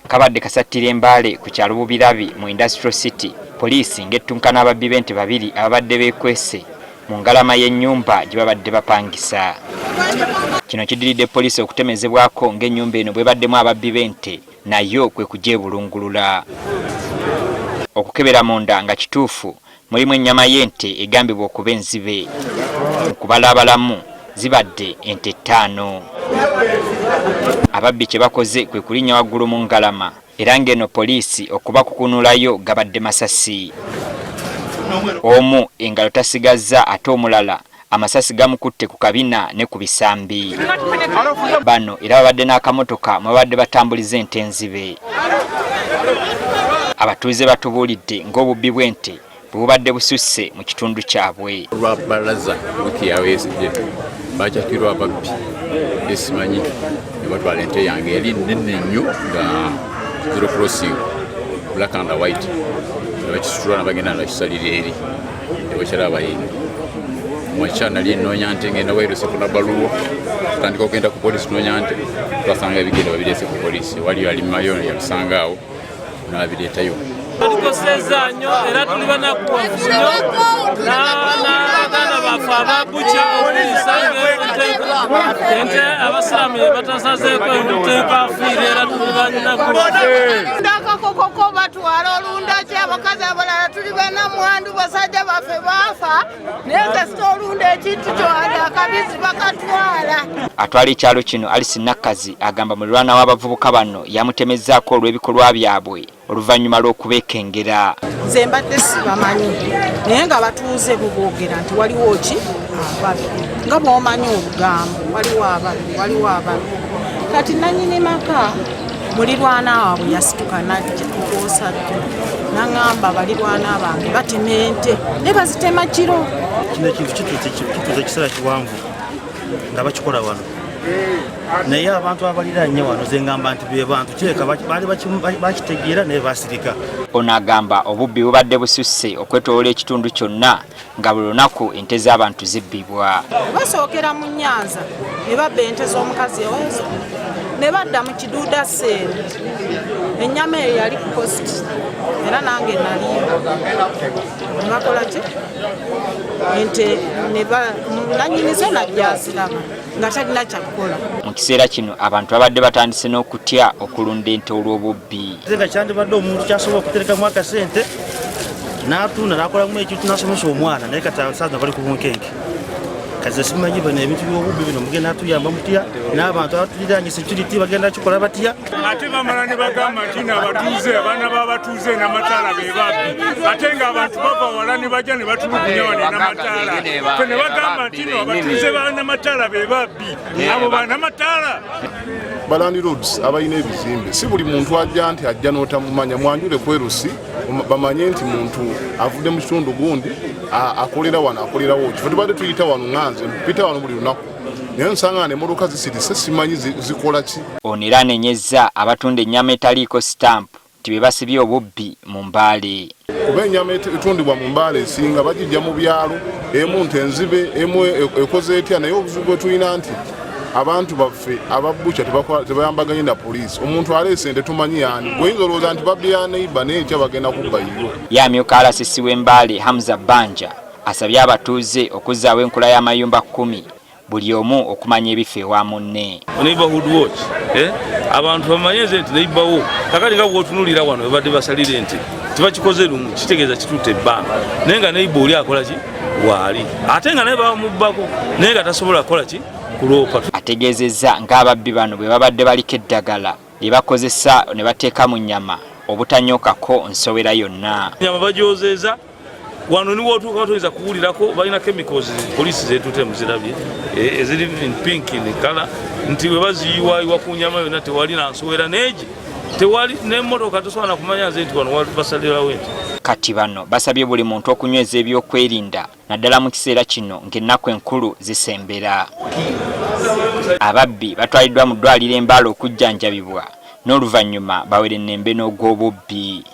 Kabadde kasattira embaale ku kyalo Bubirabi mu Industrial City. Poliisi ng'ettunkana ababbi b'ente babiri ababadde beekwese mu ngalama y'ennyumba gye babadde bapangisa. Kino kidiridde poliisi okutemezebwako ng'ennyumba eno bwe baddemu ababbi b'ente nayo kwe kugyebulungulula. Okukebera munda nga kituufu mulimu ennyama y'ente egambibwa okuba enzibe. Mu kubala abalamu zibadde ente 5. Ababbi kye bakoze kwe kulinnya waggulu mu ngalama era ng'eno poliisi okubakukunulayo gabadde masasi. Omu engalo tasigazza ate omulala amasasi gamukutte ku kabina ne ku bisambi. Bano era babadde n'akamotoka mwe babadde batambuliza ente enzibe. Abatuuze batubuulidde ng'obubbi bw'ente bwe bubadde bususse mu kitundu kyabwe. Lwabalaza wiki yaweesije bakyakirwa ababbi esimanyi ne batwala ente yange yali nnene nnyo nga zero crossing black and white ne bakisitula nabagenda nakisalira eri ne bakyalaba yino mwacha nali nnoonya nte ngenda wairose kuna baluwa tutandika okugenda ku polisi tunoonya nte twasanga ebigenda babireese ku polisi wali alimayo yabisangaawo n'abireetayo. Alikoseza nnyo era tuli banakuwafunyo n'abaana baffe ababuca okulisange ente abasiramu batasazeeko enteeka afiire era tuli ndakakokoko batwala olunda ki abakazi abalala tuli banamwandu basajja baffe baafa naye kasita olunda ekintu kyowali akabizi bakatwala. Atwala ekyalo kino Alice Nakazi agamba muliraana w'abavubuka bano yamutemezzaako olw'ebikolwa byabwe oluvannyuma lw'okubekengera. Nze mbadde sibamanyi naye nga batuuze buboogera nti waliwo ki nga bw'omanyi olugambo waliwo ababbi kati nannyini maka mulirwana waabwe yasituka najja okwosadde n'aŋŋamba balirwana bange batema ente ne bazitema kiro. Kino ekintu kituuze ekiseera kiwanvu nga bakikola wano naye abantu abaliraanye wano ze ngamba nti be bantu kireka baali bakitegeera naye basirika. Ono agamba obubbi bubadde bususse okwetooloola ekitundu kyonna nga buli lunaku ente z'abantu zibbibwa. Basookera mu Nyanza ne babba ente z'omukazi ewezo ne badda mu Kiduuda Seeri ennyama eyo yali ku kosti era nange naliyo ne bakola ki ente nannyinizo najjaziraba nga talina kyakukola. Mu kiseera kino abantu babadde batandise n'okutya okulunda ente olw'obubbi. Nga kyandibadde omuntu kyasobola okuterekamu akasente n'atunda n'akolamu ekintu n'asomesa omwana naye kati abasaaza bali ku bunkenke. Kaze simanyi bano ebintu by'obubbi bino mugenda atuyamba mutya n'abantu abatuliraanye security bagenda kikola batya. Ate bamala ne bagamba nti n'abatuuze abaana b'abatuuze n'amataala be babbi ate ng'abantu bava wala ne bajja ne batulugunya wano n'amataala fe ne bagamba nti no abatuuze b'amataala be babbi abo b'amataala. Balani roads abalina ebizimbe si buli muntu ajja nti ajja n'otamumanya mwanjule kwerusi bamanye nti muntu avudde mu kitundu gundi akolera wano akolerawo kifo tubadde tuyita wano ŋŋanze mpita wano buli lunaku naye nsanga n'emmotoka zisirise simanyi zikola ki. Ono era anenyezza abatunda ennyama etaliiko sitampu nti be basibye obubbi mu Mbale. Kuba ennyama etundibwa mu Mbale esinga bagijja mu byalo emu nte enzibe emu ekoze etya naye obuzibu bwe tulina nti abantu baffe ababbuca tebayambaganye na poliisi. Omuntu aleese ente tumanyi yaani gweyinza olowooza nti babbi ya neiba naye ekya bagenda kubba yiyo. Yamyuka alasisi w'Embale Hamza Banja asabye abatuuze okuzzaawo enkola y'amayumba 10 buli omu okumanya ebifo ewa munne. Neighborhood watch abantu bamanye nti neighborhood kakati nga bw'otunulira wano babadde basalira ente tebakikoze lumu kitegeeza kitutte ebbanga naye nga neighbor oli akola ki waali ate nga naye bamubbako naye nga tasobola kukola ki kuloopa. Ategeezezza ng'ababbi bano bwe babadde baliko eddagala lye bakozesa ne bateeka mu nnyama obutanyookako nsowera yonna. Nnyama bagyozeeza wano niwo otuuka toyinza kuwulirako balina chemicals poliisi zeetute muzirabye eziri in pink in color nti bwe baziyiwayiwa ku nnyama yonna tewali na nsowera neegi tewali n'emmotoka tosobola na kumanya nze nti wano basalirawo ente. Kati bano basabye buli muntu okunyweza ebyokwerinda naddala mu kiseera kino ng'ennaku enkulu zisembera. Ababbi batwaliddwa mu ddwaliro Embale okujjanjabibwa n'oluvannyuma bawere ennembe n'ogw'obubbi.